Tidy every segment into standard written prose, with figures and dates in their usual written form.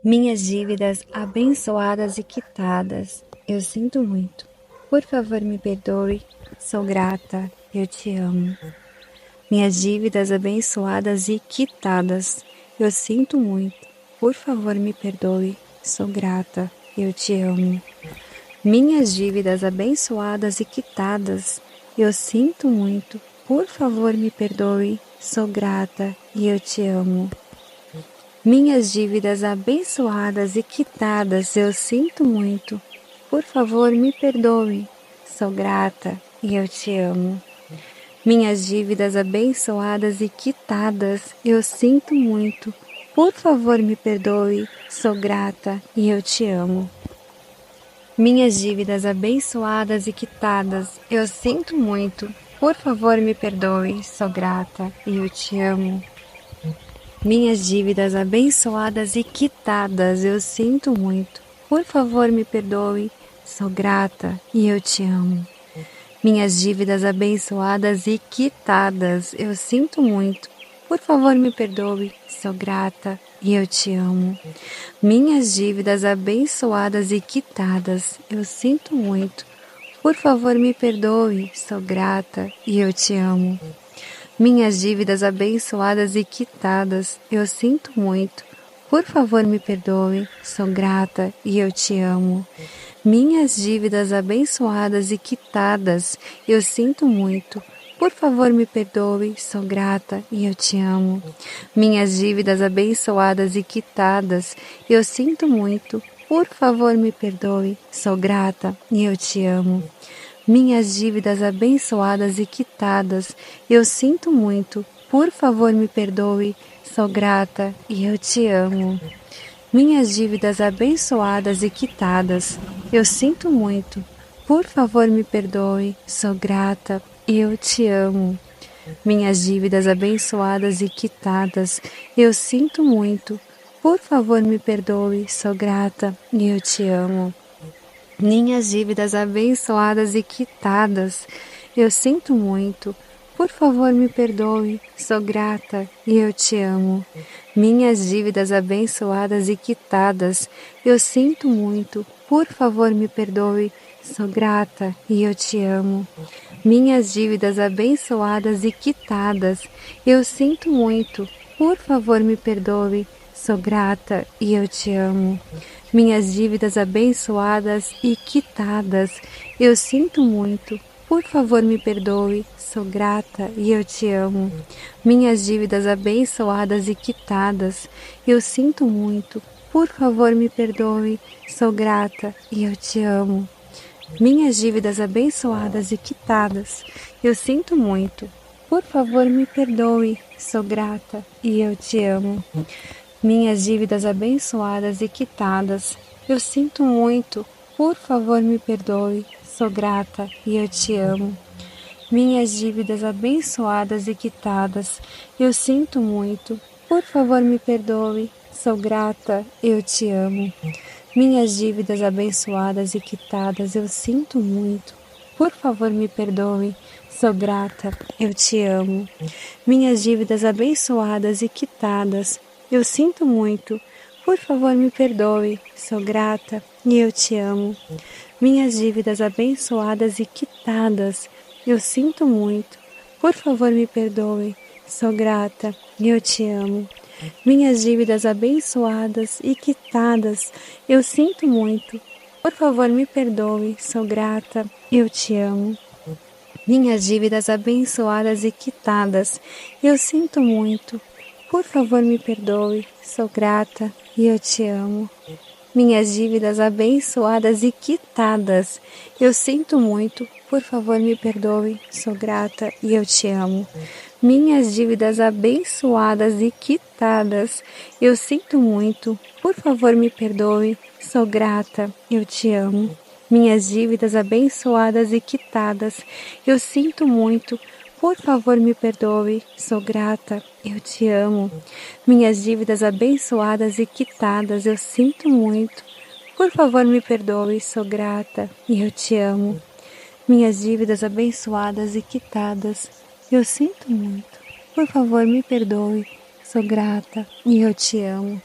Minhas dívidas abençoadas e quitadas, eu sinto muito. Por favor, me perdoe, sou grata, eu te amo. Minhas dívidas abençoadas e quitadas, eu sinto muito. Por favor, me perdoe, sou grata, eu te amo. Minhas dívidas abençoadas e quitadas, eu sinto muito. Por favor, me perdoe, sou grata e eu te amo. Minhas dívidas abençoadas e quitadas, eu sinto muito. Por favor, me perdoe. Sou grata e eu te amo. Minhas dívidas abençoadas e quitadas, eu sinto muito. Por favor, me perdoe. Sou grata e eu te amo. Minhas dívidas abençoadas e quitadas, eu sinto muito. Por favor, me perdoe. Sou grata e eu te amo. Minhas dívidas abençoadas e quitadas, eu sinto muito. Por favor, me perdoe. Sou grata e eu te amo. Minhas dívidas abençoadas e quitadas, eu sinto muito. Por favor, me perdoe. Sou grata e eu te amo. Minhas dívidas abençoadas e quitadas, eu sinto muito. Por favor, me perdoe. Sou grata e eu te amo. Minhas dívidas abençoadas e quitadas, eu sinto muito. Por favor, me perdoe. Sou grata e eu te amo. Minhas dívidas abençoadas e quitadas, eu sinto muito. Por favor, me perdoe. Sou grata e eu te amo. Minhas dívidas abençoadas e quitadas, eu sinto muito. Por favor, me perdoe. Sou grata e eu te amo. Minhas dívidas abençoadas e quitadas, eu sinto muito. Por favor, me perdoe. Sou grata e eu te amo. Minhas dívidas abençoadas e quitadas, eu sinto muito. Por favor, me perdoe. Sou grata e eu te amo. Minhas dívidas abençoadas e quitadas, eu sinto muito. Por favor, me perdoe. Sou grata e eu te amo. Minhas dívidas abençoadas e quitadas, eu sinto muito. Por favor, me perdoe. Sou grata e eu te amo. Minhas dívidas abençoadas e quitadas, eu sinto muito. Por favor, me perdoe. Sou grata e eu te amo. Minhas dívidas abençoadas e quitadas, eu sinto muito. Por favor, me perdoe. Sou grata e eu te amo. Minhas dívidas abençoadas e quitadas, eu sinto muito. Por favor, me perdoe. Sou grata e eu te amo. Minhas dívidas abençoadas e quitadas, eu sinto muito. Por favor, me perdoe. Sou grata e eu te amo. Minhas dívidas abençoadas e quitadas, eu sinto muito. Por favor, me perdoe. Sou grata e eu te amo. Minhas dívidas abençoadas e quitadas, eu sinto muito. Por favor, me perdoe. Sou grata e eu te amo. Minhas dívidas abençoadas e quitadas, eu sinto muito. Por favor, me perdoe. Sou grata, eu te amo. Minhas dívidas abençoadas e quitadas, eu sinto muito. Por favor, me perdoe. Sou grata, eu te amo. Minhas dívidas abençoadas e quitadas, eu sinto muito. Por favor, me perdoe. Sou grata e eu te amo. Minhas dívidas abençoadas e quitadas, eu sinto muito. Por favor, me perdoe. Sou grata e eu te amo. Minhas dívidas abençoadas e quitadas, eu sinto muito. Por favor, me perdoe. Sou grata, eu te amo. Minhas dívidas abençoadas e quitadas, eu sinto muito. Por favor, me perdoe. Sou grata e eu te amo. Minhas dívidas abençoadas e quitadas, eu sinto muito. Por favor, me perdoe. Sou grata e eu te amo. Minhas dívidas abençoadas e quitadas, eu sinto muito. Por favor, me perdoe. Sou grata, eu te amo. Minhas dívidas abençoadas e quitadas, eu sinto muito. Por favor, me perdoe. Sou grata, eu te amo. Minhas dívidas abençoadas e quitadas, eu sinto muito. Por favor, me perdoe. Sou grata e eu te amo. Minhas dívidas abençoadas e quitadas, eu sinto muito. Por favor, me perdoe. Sou grata e eu te amo.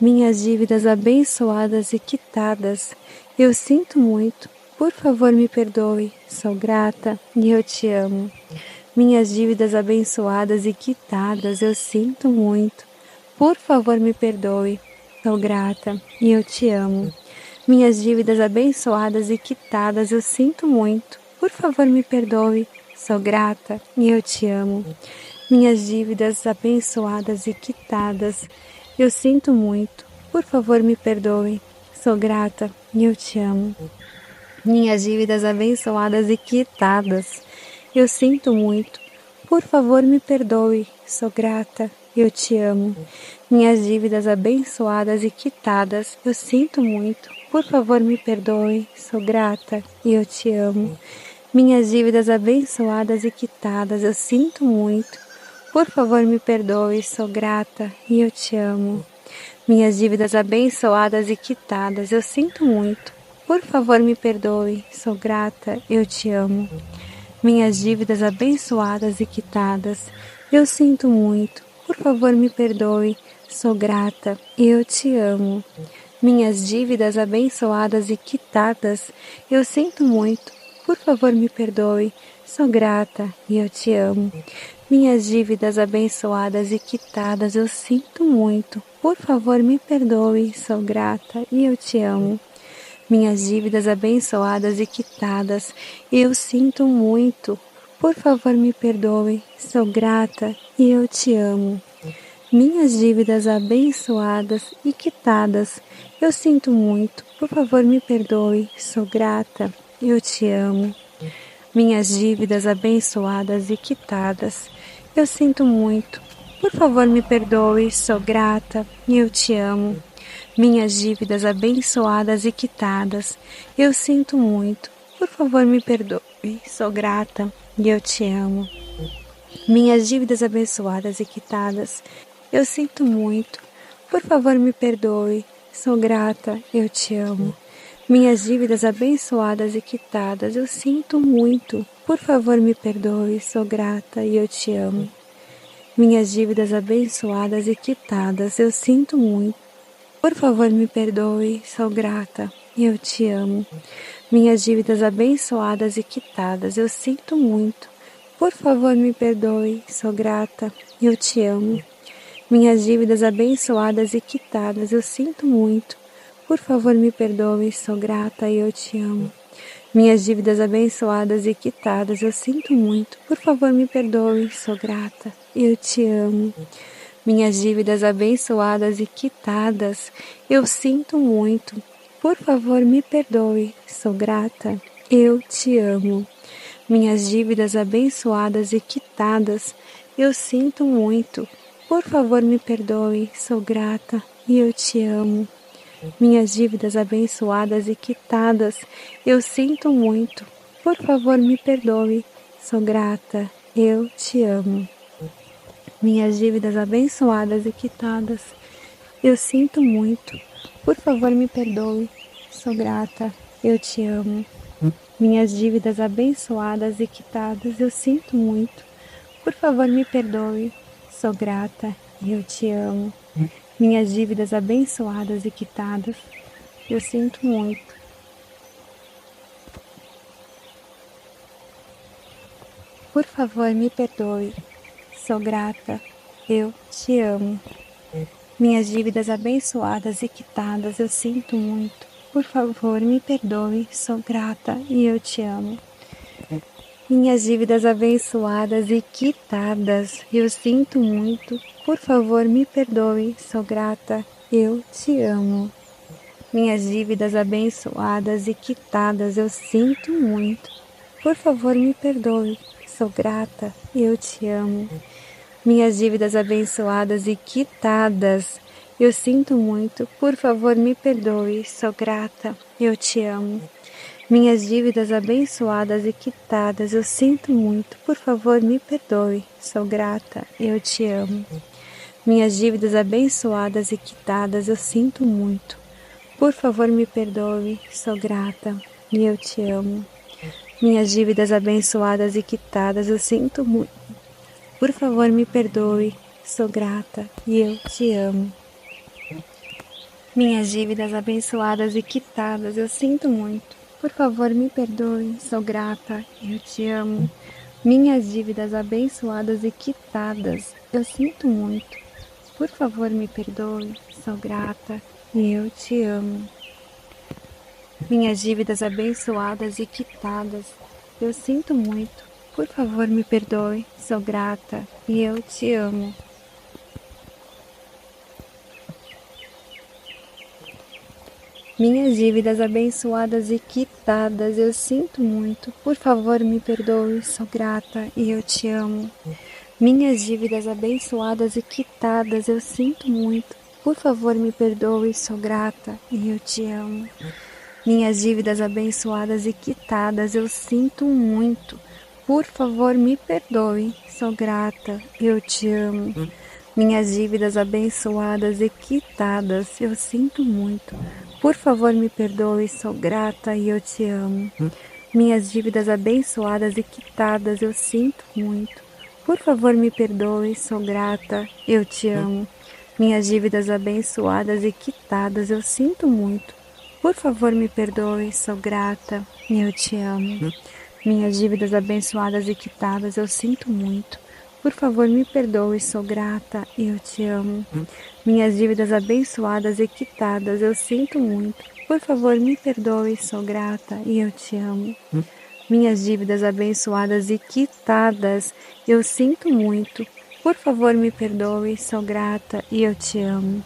Minhas dívidas abençoadas e quitadas. Eu sinto muito. Por favor, me perdoe. Sou grata e eu te amo. Minhas dívidas abençoadas e quitadas. Eu sinto muito. Por favor, me perdoe. Sou grata e eu te amo. Minhas dívidas abençoadas e quitadas. Eu sinto muito. Por favor, me perdoe. Sou grata e eu te amo. Minhas dívidas abençoadas e quitadas. Eu sinto muito. Por favor, me perdoe. Sou grata e eu te amo. Minhas dívidas abençoadas e quitadas. Eu sinto muito. Por favor, me perdoe. Sou grata e eu te amo. Minhas dívidas abençoadas e quitadas. Eu sinto muito. Por favor, me perdoe. Sou grata e eu te amo. Minhas dívidas abençoadas e quitadas. Eu sinto muito. Por favor, me perdoe. Sou grata e eu te amo. Minhas dívidas abençoadas e quitadas. Eu sinto muito. Por favor, me perdoe. Sou grata, eu te amo. Minhas dívidas abençoadas e quitadas. Eu sinto muito. Por favor, me perdoe. Sou grata, eu te amo. Minhas dívidas abençoadas e quitadas. Eu sinto muito. Por favor, me perdoe. Sou grata e eu te amo. Minhas dívidas abençoadas e quitadas. Eu sinto muito. Por favor, me perdoe. Sou grata e eu te amo. Minhas dívidas abençoadas e quitadas. Eu sinto muito. Por favor, me perdoe. Sou grata e eu te amo. Minhas dívidas abençoadas e quitadas. Eu sinto muito. Por favor, me perdoe. Sou grata. Eu te amo. Minhas dívidas abençoadas e quitadas. Eu sinto muito. Por favor, me perdoe. Sou grata e eu te amo. Minhas dívidas abençoadas e quitadas. Eu sinto muito. Por favor, me perdoe. Sou grata e eu te amo. Minhas dívidas abençoadas e quitadas. Eu sinto muito. Por favor, me perdoe. Sou grata, eu te amo. Minhas dívidas abençoadas e quitadas. Eu sinto muito. Por favor, me perdoe. Sou grata e eu te amo. Minhas dívidas abençoadas e quitadas. Eu sinto muito. Por favor, me perdoe. Sou grata e eu te amo. Minhas dívidas abençoadas e quitadas. Eu sinto muito. Por favor, me perdoe. Sou grata e eu te amo. Minhas dívidas abençoadas e quitadas. Eu sinto muito. Por favor, me perdoe. Sou grata e eu te amo. Minhas dívidas abençoadas e quitadas. Eu sinto muito. Por favor, me perdoe. Sou grata e eu te amo. Minhas dívidas abençoadas e quitadas. Eu sinto muito. Por favor, me perdoe. Sou grata. Eu te amo. Minhas dívidas abençoadas e quitadas. Eu sinto muito. Por favor, me perdoe. Sou grata e eu te amo. Minhas dívidas abençoadas e quitadas. Eu sinto muito. Por favor, me perdoe. Sou grata. Eu te amo. Minhas dívidas abençoadas e quitadas. Eu sinto muito. Por favor, me perdoe. Sou grata. Eu te amo. Minhas dívidas abençoadas e quitadas. Eu sinto muito. Por favor, me perdoe. Sou grata. Eu te amo. Minhas dívidas abençoadas e quitadas. Eu sinto muito. Por favor, me perdoe. Sou grata. Eu te amo. Minhas dívidas abençoadas e quitadas. Eu sinto muito. Por favor, me perdoe. Sou grata e eu te amo. Minhas dívidas abençoadas e quitadas. Eu sinto muito. Por favor, me perdoe. Sou grata. Eu te amo. Minhas dívidas abençoadas e quitadas. Eu sinto muito. Por favor, me perdoe. Sou grata. Eu te amo. Minhas dívidas abençoadas e quitadas. Eu sinto muito. Por favor, me perdoe. Sou grata. Eu te amo. Minhas dívidas abençoadas e quitadas. Eu sinto muito. Por favor, me perdoe. Sou grata. Eu te amo. Minhas dívidas abençoadas e quitadas. Eu sinto muito. Por favor, me perdoe. Sou grata. E eu te amo. Minhas dívidas abençoadas e quitadas. Eu sinto muito. Por favor, me perdoe. Sou grata. E eu te amo. Minhas dívidas abençoadas e quitadas, eu sinto muito. Por favor, me perdoe, sou grata, eu te amo. Minhas dívidas abençoadas e quitadas, eu sinto muito. Por favor, me perdoe, sou grata e eu te amo. Minhas dívidas abençoadas e quitadas, eu sinto muito. Por favor, me perdoe, sou grata e eu te amo. Minhas dívidas abençoadas e quitadas, eu sinto muito. Por favor, me perdoe, sou grata e eu te amo. Minhas dívidas abençoadas e quitadas, eu sinto muito. Por favor, me perdoe, sou grata e eu te amo. Minhas dívidas abençoadas e quitadas, eu sinto muito. Por favor, me perdoe, sou grata, eu te amo. Minhas dívidas abençoadas e quitadas, eu sinto muito. Por favor, me perdoe, sou grata e eu te amo. Minhas dívidas abençoadas e quitadas, eu sinto muito. Por favor, me perdoe, sou grata, eu te amo. Minhas dívidas abençoadas e quitadas, eu sinto muito. Por favor, me perdoe, sou grata, eu te amo. Minhas dívidas abençoadas e quitadas, eu sinto muito. Por favor, me perdoe, sou grata, eu te amo. Minhas dívidas abençoadas e quitadas, eu sinto muito. Por favor, me perdoe, sou grata e eu te amo. Minhas dívidas abençoadas e quitadas, eu sinto muito. Por favor, me perdoe, sou grata e eu te amo.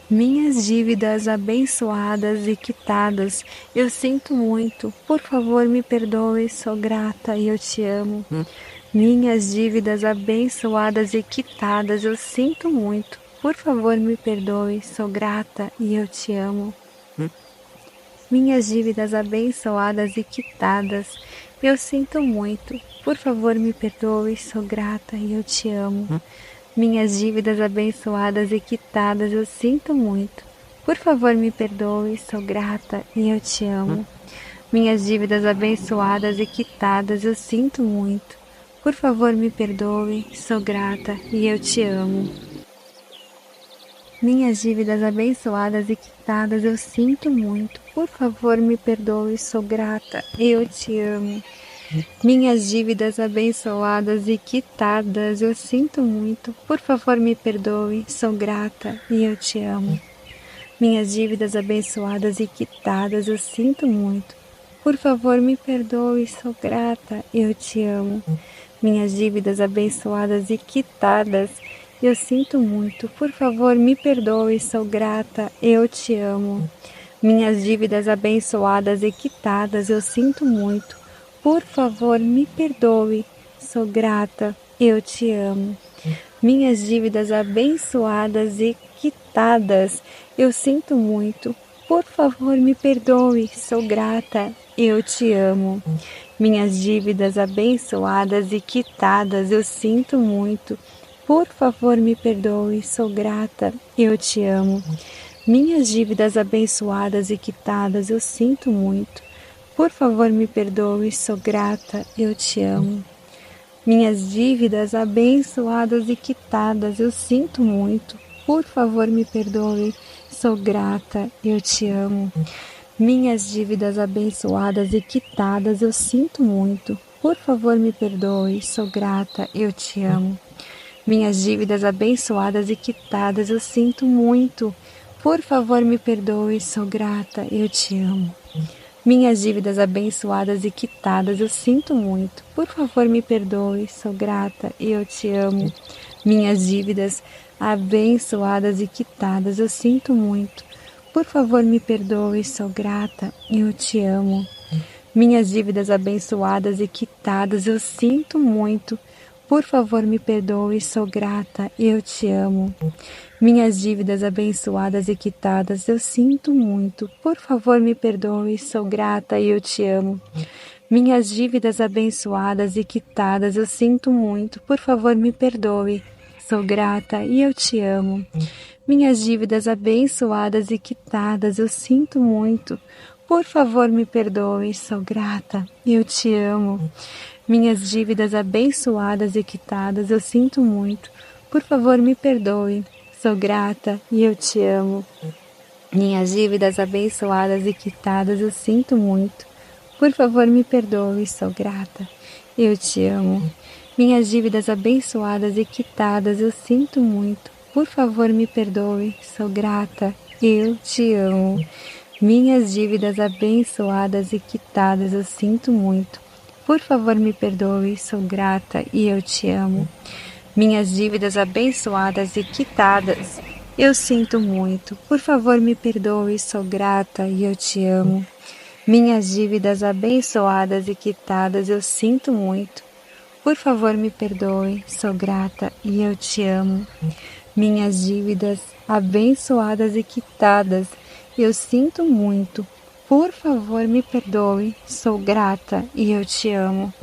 Minhas dívidas abençoadas e quitadas, eu sinto muito. Por favor, me perdoe, sou grata e eu te amo. Minhas dívidas abençoadas e quitadas, eu sinto muito. Por favor, me perdoe, sou grata e eu te amo. Minhas dívidas abençoadas e quitadas, eu sinto muito. Por favor, me perdoe, sou grata e eu te amo. Minhas dívidas abençoadas e quitadas, eu sinto muito. Por favor, me perdoe, sou grata e eu te amo. Minhas dívidas abençoadas e quitadas, eu sinto muito. Por favor, me perdoe, sou grata e eu te amo. Minhas dívidas abençoadas e quitadas, eu sinto muito. Por favor, me perdoe, sou grata, eu te amo. Minhas dívidas abençoadas e quitadas, eu sinto muito. Por favor, me perdoe, sou grata e eu te amo. Minhas dívidas abençoadas e quitadas, eu sinto muito. Por favor, me perdoe, sou grata, eu te amo. Minhas dívidas abençoadas e quitadas, eu sinto muito. Por favor, me perdoe, sou grata, eu te amo. Minhas dívidas abençoadas e quitadas, eu sinto muito. Por favor, me perdoe, sou grata, eu te amo. Minhas dívidas abençoadas e quitadas, eu sinto muito. Por favor, me perdoe, sou grata, eu te amo. Minhas dívidas abençoadas e quitadas, eu sinto muito. Por favor, me perdoe, sou grata, eu te amo. Minhas dívidas abençoadas e quitadas, eu sinto muito. Por favor, me perdoe, sou grata, eu te amo. Minhas dívidas abençoadas e quitadas, eu sinto muito. Por favor, me perdoe, sou grata, eu te amo. Minhas dívidas abençoadas e quitadas, eu sinto muito. Por favor, me perdoe, sou grata, eu te amo. Minhas dívidas abençoadas e quitadas, eu sinto muito. Por favor, me perdoe, sou grata, eu te amo. Minhas dívidas abençoadas e quitadas, eu sinto muito. Por favor, me perdoe, sou grata e eu te amo. Minhas dívidas abençoadas e quitadas, eu sinto muito. Por favor, me perdoe, sou grata e eu te amo. Minhas dívidas abençoadas e quitadas, eu sinto muito. Por favor, me perdoe, sou grata e eu te amo. Minhas dívidas abençoadas e quitadas, eu sinto muito. Por favor, me perdoe, sou grata e eu te amo. Minhas dívidas abençoadas e quitadas, eu sinto muito. Por favor, me perdoe, sou grata e eu te amo. Minhas dívidas abençoadas e quitadas, eu sinto muito. Por favor, me perdoe, sou grata e eu te amo. Minhas dívidas abençoadas e quitadas, eu sinto muito. Por favor, me perdoe. Sou grata e eu te amo. Minhas dívidas abençoadas e quitadas, eu sinto muito. Por favor, me perdoe, sou grata. Eu te amo. Minhas dívidas abençoadas e quitadas, eu sinto muito. Por favor, me perdoe, sou grata. Eu te amo. Minhas dívidas abençoadas e quitadas, eu sinto muito. Por favor, me perdoe, sou grata e eu te amo. Minhas dívidas abençoadas e quitadas, eu sinto muito. Por favor, me perdoe, sou grata e eu te amo. Minhas dívidas abençoadas e quitadas, eu sinto muito. Por favor, me perdoe, sou grata e eu te amo. Minhas dívidas abençoadas e quitadas, eu sinto muito. Por favor, me perdoe, sou grata e eu te amo.